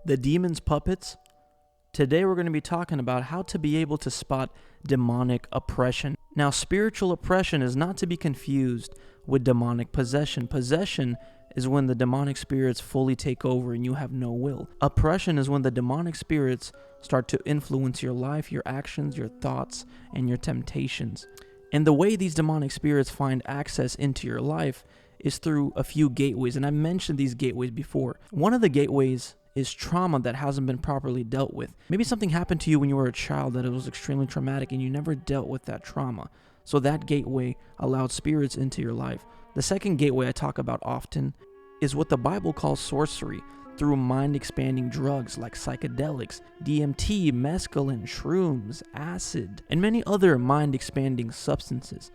the demon's puppets. Today we're going to be talking about how to be able to spot demonic oppression. Now, spiritual oppression is not to be confused with demonic possession. Possession is when the demonic spirits fully take over and you have no will. Oppression is when the demonic spirits start to influence your life, your actions, your thoughts, and your temptations. And the way these demonic spirits find access into your life is through a few gateways, and I mentioned these gateways before. One of the gateways is trauma that hasn't been properly dealt with. Maybe something happened to you when you were a child that it was extremely traumatic and you never dealt with that trauma. So that gateway allowed spirits into your life. The second gateway I talk about often is what the Bible calls sorcery, through mind-expanding drugs like psychedelics, DMT, mescaline, shrooms, acid, and many other mind-expanding substances.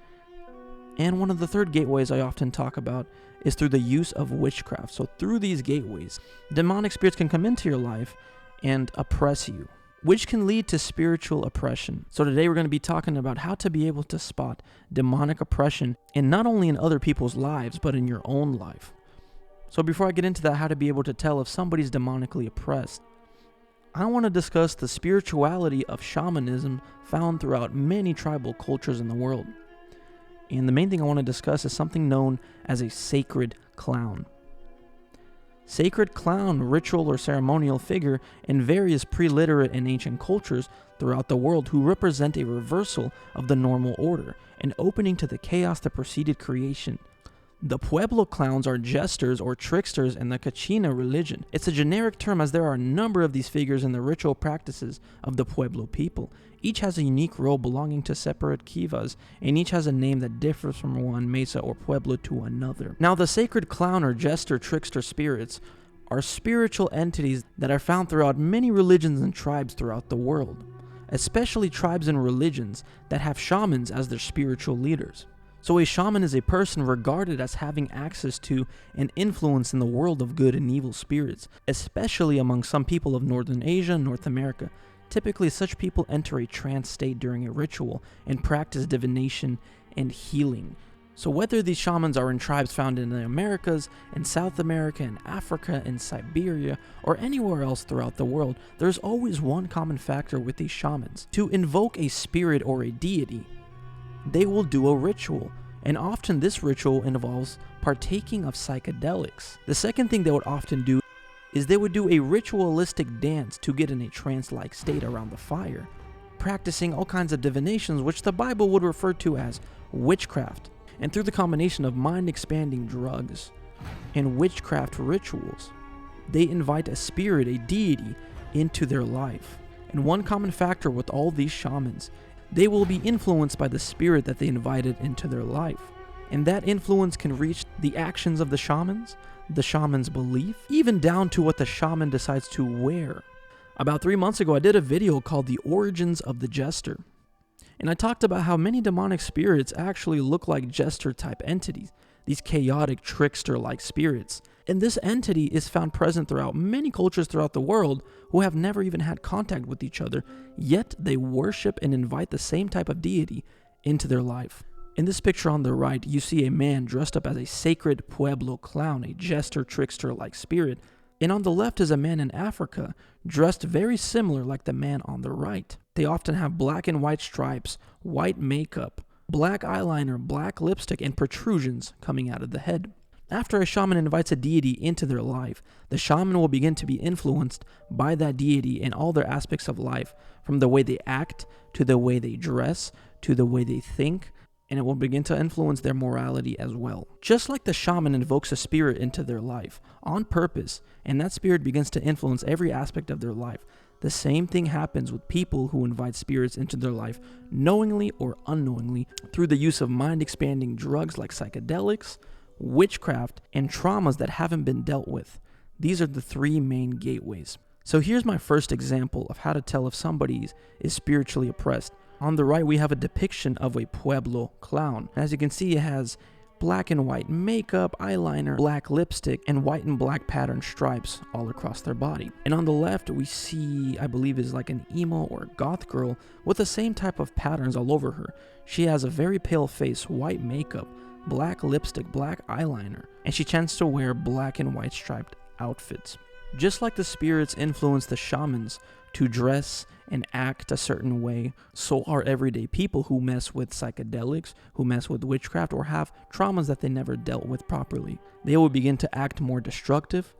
And one of the third gateways I often talk about is through the use of witchcraft. So through these gateways, demonic spirits can come into your life and oppress you, which can lead to spiritual oppression. So today we're going to be talking about how to be able to spot demonic oppression, and not only in other people's lives, but in your own life. So before I get into that, how to be able to tell if somebody's demonically oppressed, I want to discuss the spirituality of shamanism found throughout many tribal cultures in the world. And the main thing I want to discuss is something known as a sacred clown. Sacred clown, ritual or ceremonial figure in various pre-literate and ancient cultures throughout the world who represent a reversal of the normal order, an opening to the chaos that preceded creation. The Pueblo clowns are jesters or tricksters in the Kachina religion. It's a generic term as there are a number of these figures in the ritual practices of the Pueblo people. Each has a unique role belonging to separate kivas, and each has a name that differs from one mesa or pueblo to another. Now, the sacred clown or jester trickster spirits are spiritual entities that are found throughout many religions and tribes throughout the world, especially tribes and religions that have shamans as their spiritual leaders. So a shaman is a person regarded as having access to and influence in the world of good and evil spirits, especially among some people of Northern Asia and North America. Typically, such people enter a trance state during a ritual and practice divination and healing. So whether these shamans are in tribes found in the Americas, in South America, in Africa, in Siberia, or anywhere else throughout the world, there's always one common factor with these shamans. To invoke a spirit or a deity, they will do a ritual, and often this ritual involves partaking of psychedelics. The second thing they would often do is they would do a ritualistic dance to get in a trance-like state around the fire, practicing all kinds of divinations which the Bible would refer to as witchcraft. And through the combination of mind-expanding drugs and witchcraft rituals, they invite a spirit, a deity, into their life. And one common factor with all these shamans, they will be influenced by the spirit that they invited into their life. And that influence can reach the actions of the shaman's belief, even down to what the shaman decides to wear. About 3 months ago, I did a video called The Origins of the Jester. And I talked about how many demonic spirits actually look like jester-type entities, these chaotic trickster-like spirits. And this entity is found present throughout many cultures throughout the world who have never even had contact with each other, yet they worship and invite the same type of deity into their life. In this picture on the right, you see a man dressed up as a sacred Pueblo clown, a jester, trickster-like spirit. And on the left is a man in Africa, dressed very similar like the man on the right. They often have black and white stripes, white makeup, black eyeliner, black lipstick, and protrusions coming out of the head. After a shaman invites a deity into their life, the shaman will begin to be influenced by that deity in all their aspects of life, from the way they act, to the way they dress, to the way they think, and it will begin to influence their morality as well. Just like the shaman invokes a spirit into their life on purpose, and that spirit begins to influence every aspect of their life, the same thing happens with people who invite spirits into their life knowingly or unknowingly through the use of mind-expanding drugs like psychedelics, witchcraft, and traumas that haven't been dealt with. These are the three main gateways. So here's my first example of how to tell if somebody is spiritually oppressed. On the right, we have a depiction of a Pueblo clown. As you can see, it has black and white makeup, eyeliner, black lipstick, and white and black patterned stripes all across their body. And on the left, we see, I believe is like an emo or goth girl with the same type of patterns all over her. She has a very pale face, white makeup, black lipstick, black eyeliner, and she tends to wear black and white striped outfits. Just like the spirits influence the shamans to dress and act a certain way, so are everyday people who mess with psychedelics, who mess with witchcraft, or have traumas that they never dealt with properly. They will begin to act more destructive.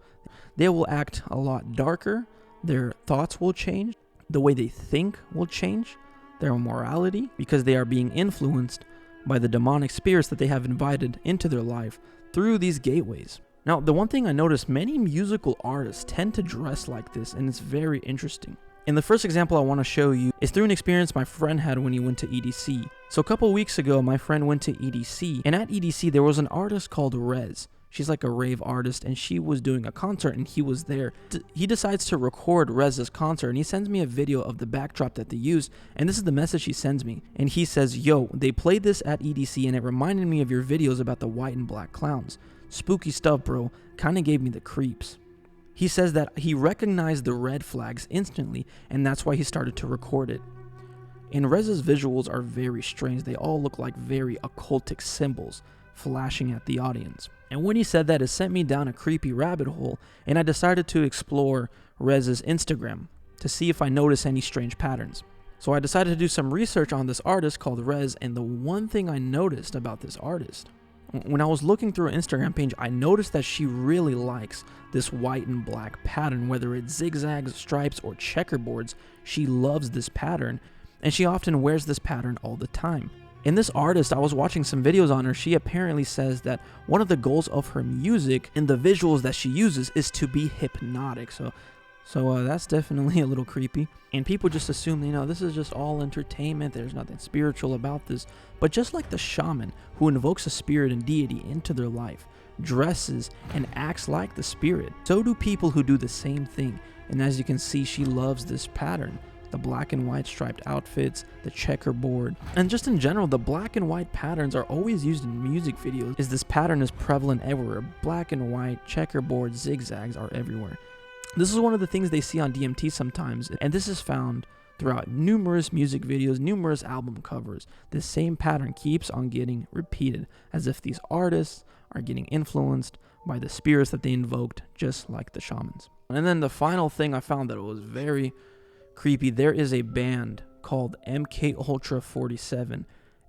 They will act a lot darker. Their thoughts will change. The way they think will change. Their morality, because they are being influenced by the demonic spirits that they have invited into their life through these gateways. Now, the one thing I noticed, many musical artists tend to dress like this, and it's very interesting. And the first example I want to show you is through an experience my friend had when he went to EDC. So a couple weeks ago, my friend went to EDC, and at EDC there was an artist called Rez. She's like a rave artist, and she was doing a concert, and he was there. He decides to record Rez's concert, and he sends me a video of the backdrop that they used, and this is the message he sends me. And he says, "Yo, they played this at EDC, and it reminded me of your videos about the white and black clowns. Spooky stuff, bro. Kinda gave me the creeps." He says that he recognized the red flags instantly, and that's why he started to record it. And Rez's visuals are very strange. They all look like very occultic symbols flashing at the audience. And when he said that, it sent me down a creepy rabbit hole, and I decided to explore Rez's Instagram to see if I noticed any strange patterns. So I decided to do some research on this artist called Rez, and the one thing I noticed about this artist, when I was looking through her Instagram page, I noticed that she really likes this white and black pattern, whether it's zigzags, stripes, or checkerboards. She loves this pattern, and she often wears this pattern all the time. And this artist, I was watching some videos on her, she apparently says that one of the goals of her music and the visuals that she uses is to be hypnotic. So that's definitely a little creepy. And people just assume, this is just all entertainment. There's nothing spiritual about this. But just like the shaman who invokes a spirit and deity into their life, dresses and acts like the spirit, so do people who do the same thing. And as you can see, she loves this pattern. The black and white striped outfits, the checkerboard, and just in general, the black and white patterns are always used in music videos, as this pattern is prevalent everywhere. Black and white, checkerboard, zigzags are everywhere. This is one of the things they see on DMT sometimes, and this is found throughout numerous music videos, numerous album covers. This same pattern keeps on getting repeated, as if these artists are getting influenced by the spirits that they invoked, just like the shamans. And then the final thing I found that was very creepy, there is a band called MK Ultra 47,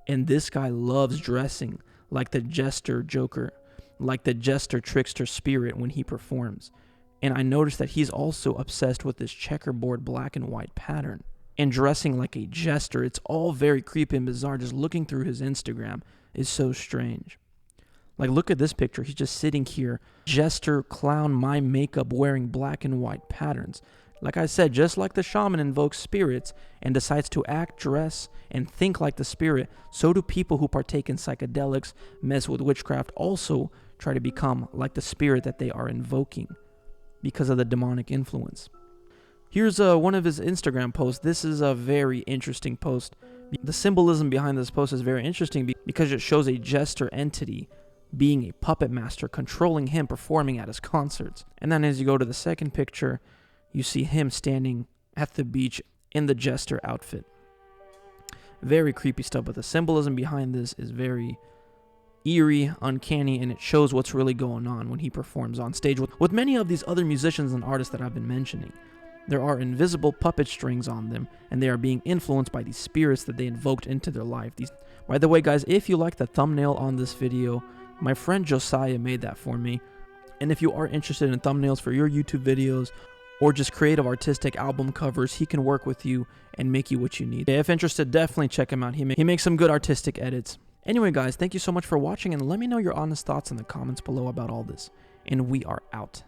and this guy loves dressing like the jester joker, like the jester trickster spirit when he performs. And I noticed that he's also obsessed with this checkerboard black and white pattern and dressing like a jester. It's all very creepy and bizarre. Just looking through his Instagram is so strange. Like, look at this picture. He's just sitting here, jester, clown, mime makeup, wearing black and white patterns. Like I said, just like the shaman invokes spirits and decides to act, dress, and think like the spirit, so do people who partake in psychedelics, mess with witchcraft, also try to become like the spirit that they are invoking because of the demonic influence. Here's one of his Instagram posts. This is a very interesting post. The symbolism behind this post is very interesting because it shows a jester entity being a puppet master, controlling him performing at his concerts. And then as you go to the second picture, you see him standing at the beach in the jester outfit. Very creepy stuff, but the symbolism behind this is very eerie, uncanny, and it shows what's really going on when he performs on stage with many of these other musicians and artists that I've been mentioning. There are invisible puppet strings on them, and they are being influenced by these spirits that they invoked into their life. By the way, guys, if you like the thumbnail on this video, my friend Josiah made that for me. And if you are interested in thumbnails for your YouTube videos or just creative artistic album covers, he can work with you and make you what you need. If interested, definitely check him out. He makes some good artistic edits. Anyway, guys, thank you so much for watching, and let me know your honest thoughts in the comments below about all this. And we are out.